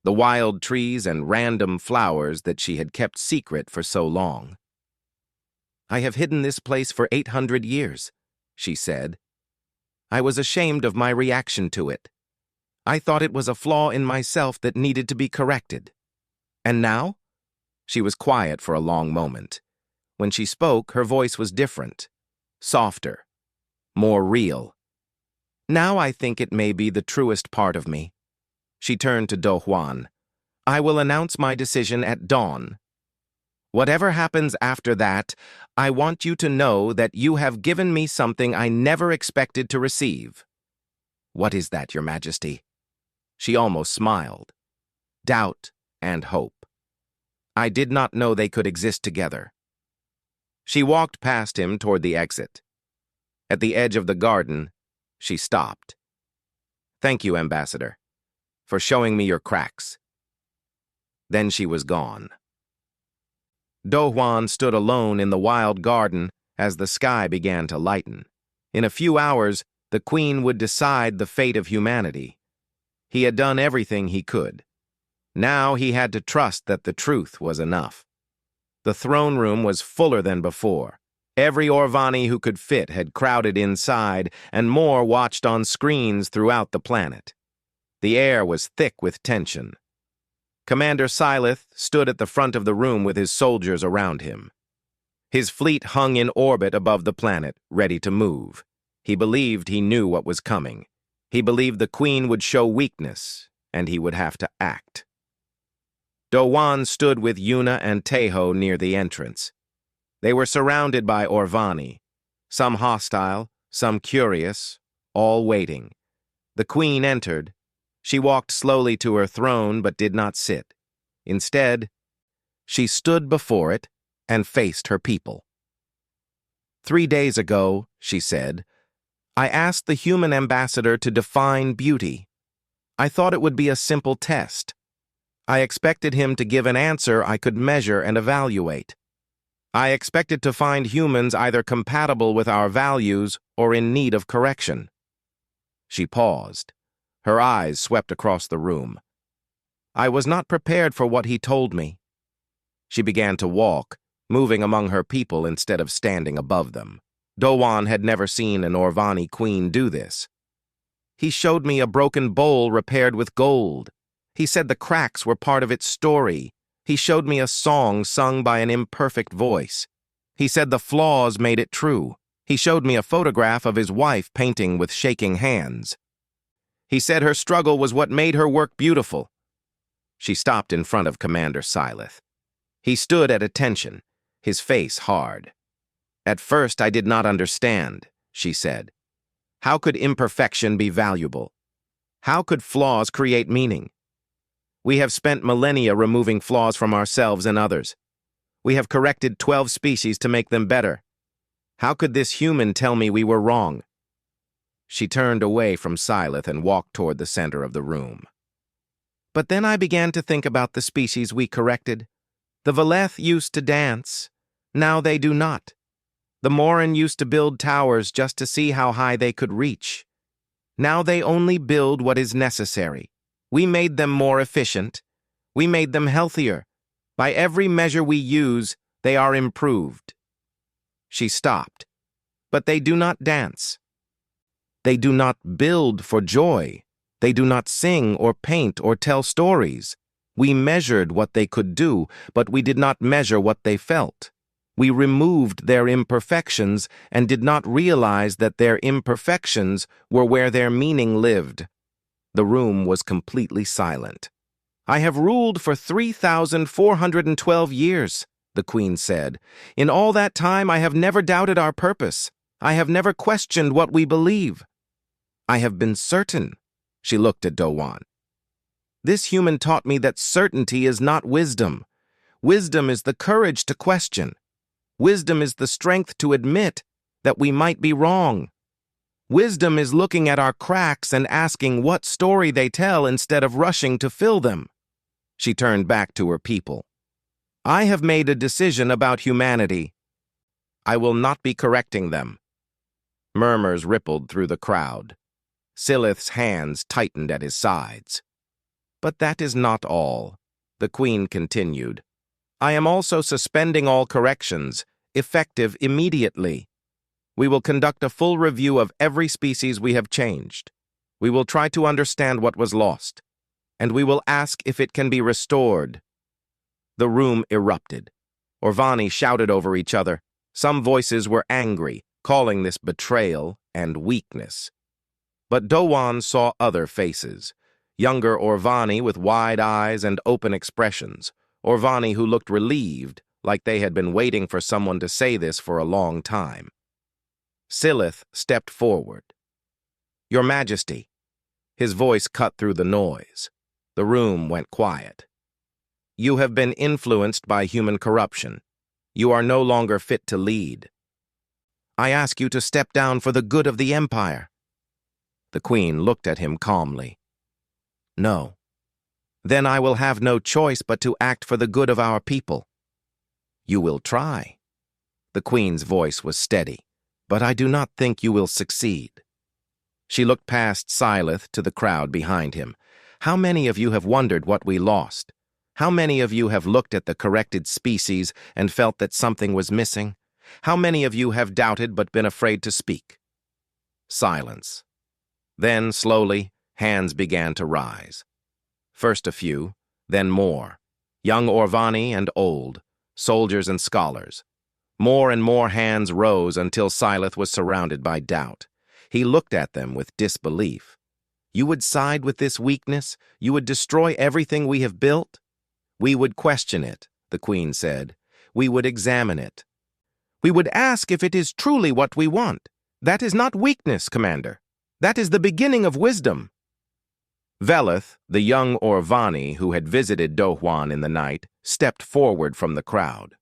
the wild trees and random flowers that she had kept secret for so long. "I have hidden this place for 800 years, she said. "I was ashamed of my reaction to it. I thought it was a flaw in myself that needed to be corrected. And now?" She was quiet for a long moment. When she spoke, her voice was different, softer, more real. "Now I think it may be the truest part of me." She turned to Do-Wan. "I will announce my decision at dawn. Whatever happens after that, I want you to know that you have given me something I never expected to receive." "What is that, Your Majesty?" She almost smiled. "Doubt and hope. I did not know they could exist together." She walked past him toward the exit. At the edge of the garden, she stopped. "Thank you, Ambassador, for showing me your cracks." Then she was gone. Do-Wan stood alone in the wild garden as the sky began to lighten. In a few hours, the queen would decide the fate of humanity. He had done everything he could. Now he had to trust that the truth was enough. The throne room was fuller than before. Every Orvani who could fit had crowded inside, and more watched on screens throughout the planet. The air was thick with tension. Commander Syleth stood at the front of the room with his soldiers around him. His fleet hung in orbit above the planet, ready to move. He believed he knew what was coming. He believed the Queen would show weakness, and he would have to act. Dowan stood with Yuna and Teho near the entrance. They were surrounded by Orvani, some hostile, some curious, all waiting. The Queen entered. She walked slowly to her throne but did not sit. Instead, she stood before it and faced her people. 3 days ago, she said, I asked the human ambassador to define beauty. I thought it would be a simple test. I expected him to give an answer I could measure and evaluate. I expected to find humans either compatible with our values or in need of correction. She paused. Her eyes swept across the room. I was not prepared for what he told me. She began to walk, moving among her people instead of standing above them. Dowan had never seen an Orvani queen do this. He showed me a broken bowl repaired with gold. He said the cracks were part of its story. He showed me a song sung by an imperfect voice. He said the flaws made it true. He showed me a photograph of his wife painting with shaking hands. He said her struggle was what made her work beautiful. She stopped in front of Commander Syleth. He stood at attention, his face hard. At first I did not understand, she said. How could imperfection be valuable? How could flaws create meaning? We have spent millennia removing flaws from ourselves and others. We have corrected 12 species to make them better. How could this human tell me we were wrong? She turned away from Syleth and walked toward the center of the room. But then I began to think about the species we corrected. The Veleth used to dance. Now they do not. The Morin used to build towers just to see how high they could reach. Now they only build what is necessary. We made them more efficient. We made them healthier. By every measure we use, they are improved. She stopped. But they do not dance. They do not build for joy. They do not sing or paint or tell stories. We measured what they could do, but we did not measure what they felt. We removed their imperfections and did not realize that their imperfections were where their meaning lived. The room was completely silent. I have ruled for 3,412 years, the Queen said. In all that time, I have never doubted our purpose. I have never questioned what we believe. I have been certain. She looked at Dowan. This human taught me that certainty is not wisdom. Wisdom is the courage to question. Wisdom is the strength to admit that we might be wrong. Wisdom is looking at our cracks and asking what story they tell instead of rushing to fill them. She turned back to her people. I have made a decision about humanity. I will not be correcting them. Murmurs rippled through the crowd. Syleth's hands tightened at his sides. But that is not all, the Queen continued. I am also suspending all corrections, effective immediately. We will conduct a full review of every species we have changed. We will try to understand what was lost, and we will ask if it can be restored. The room erupted. Orvani shouted over each other. Some voices were angry, calling this betrayal and weakness. But Dowan saw other faces. Younger Orvani with wide eyes and open expressions. Orvani who looked relieved, like they had been waiting for someone to say this for a long time. Syleth stepped forward. Your Majesty. His voice cut through the noise. The room went quiet. You have been influenced by human corruption. You are no longer fit to lead. I ask you to step down for the good of the Empire. The Queen looked at him calmly. No. Then I will have no choice but to act for the good of our people. You will try. The Queen's voice was steady, but I do not think you will succeed. She looked past Syleth to the crowd behind him. How many of you have wondered what we lost? How many of you have looked at the corrected species and felt that something was missing? How many of you have doubted but been afraid to speak? Silence. Then, slowly, hands began to rise. First a few, then more. Young Orvani and old, soldiers and scholars. More and more hands rose until Silith was surrounded by doubt. He looked at them with disbelief. You would side with this weakness? You would destroy everything we have built? We would question it, the Queen said. We would examine it. We would ask if it is truly what we want. That is not weakness, Commander. That is the beginning of wisdom. Velith, the young Orvani who had visited Dohwan in the night, stepped forward from the crowd.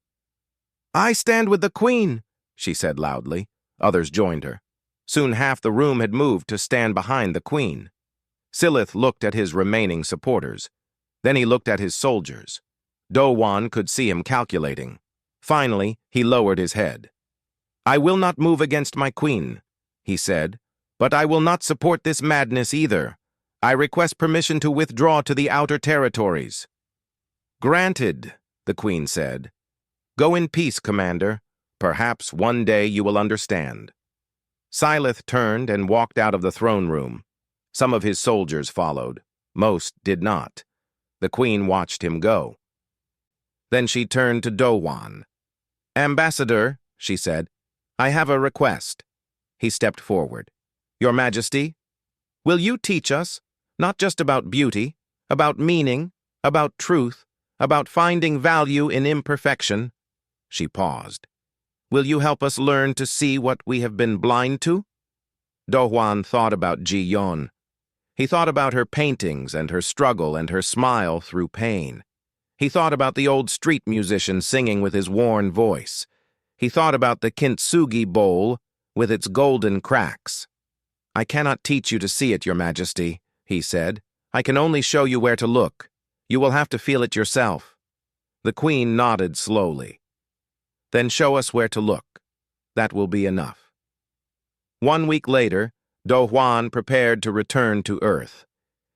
I stand with the Queen, she said loudly. Others joined her. Soon half the room had moved to stand behind the Queen. Silith looked at his remaining supporters. Then he looked at his soldiers. Dohwan could see him calculating. Finally, he lowered his head. I will not move against my Queen, he said, but I will not support this madness either. I request permission to withdraw to the outer territories. Granted, the Queen said. Go in peace, Commander. Perhaps one day you will understand. Silith turned and walked out of the throne room. Some of his soldiers followed. Most did not. The Queen watched him go. Then she turned to Dohwan. Ambassador, she said, I have a request. He stepped forward. Your Majesty, will you teach us, not just about beauty, about meaning, about truth, about finding value in imperfection? She paused. Will you help us learn to see what we have been blind to? Dohwan thought about Ji-yon. He thought about her paintings and her struggle and her smile through pain. He thought about the old street musician singing with his worn voice. He thought about the kintsugi bowl with its golden cracks. I cannot teach you to see it, Your Majesty, he said. I can only show you where to look. You will have to feel it yourself. The Queen nodded slowly. Then show us where to look. That will be enough. 1 week later, Dohwan prepared to return to Earth.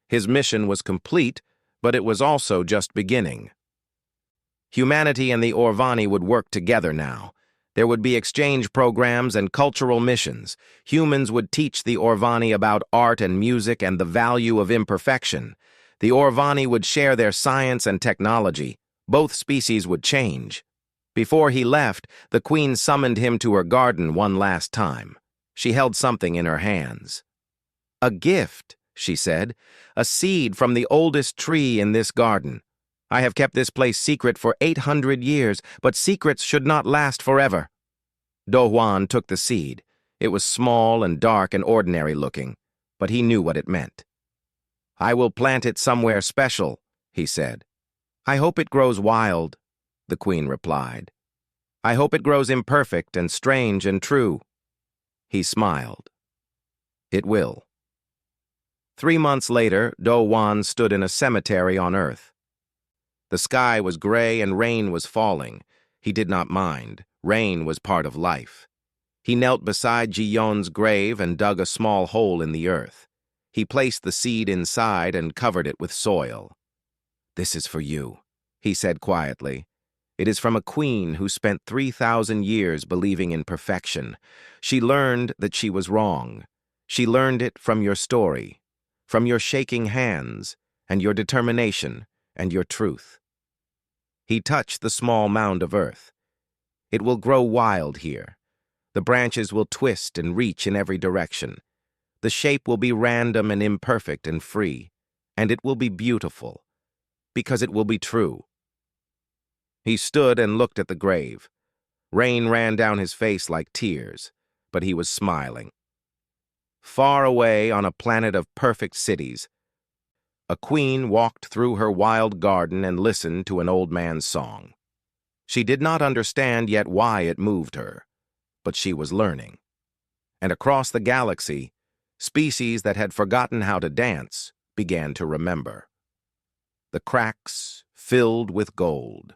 His mission was complete, but it was also just beginning. Humanity and the Orvani would work together now. There would be exchange programs and cultural missions. Humans would teach the Orvani about art and music and the value of imperfection. The Orvani would share their science and technology. Both species would change. Before he left, the Queen summoned him to her garden one last time. She held something in her hands. A gift, she said, a seed from the oldest tree in this garden. I have kept this place secret for 800 years, but secrets should not last forever. Dohwan took the seed. It was small and dark and ordinary looking, but he knew what it meant. I will plant it somewhere special, he said. I hope it grows wild, the Queen replied. I hope it grows imperfect and strange and true. He smiled. It will. 3 months later, Dohwan stood in a cemetery on Earth. The sky was gray and rain was falling. He did not mind. Rain was part of life. He knelt beside Ji-yon's grave and dug a small hole in the earth. He placed the seed inside and covered it with soil. This is for you, he said quietly. It is from a queen who spent 3,000 years believing in perfection. She learned that she was wrong. She learned it from your story, from your shaking hands, and your determination, and your truth. He touched the small mound of earth. It will grow wild here. The branches will twist and reach in every direction. The shape will be random and imperfect and free, and it will be beautiful, because it will be true. He stood and looked at the grave. Rain ran down his face like tears, but he was smiling. Far away on a planet of perfect cities, a queen walked through her wild garden and listened to an old man's song. She did not understand yet why it moved her, but she was learning. And across the galaxy, species that had forgotten how to dance began to remember. The cracks filled with gold.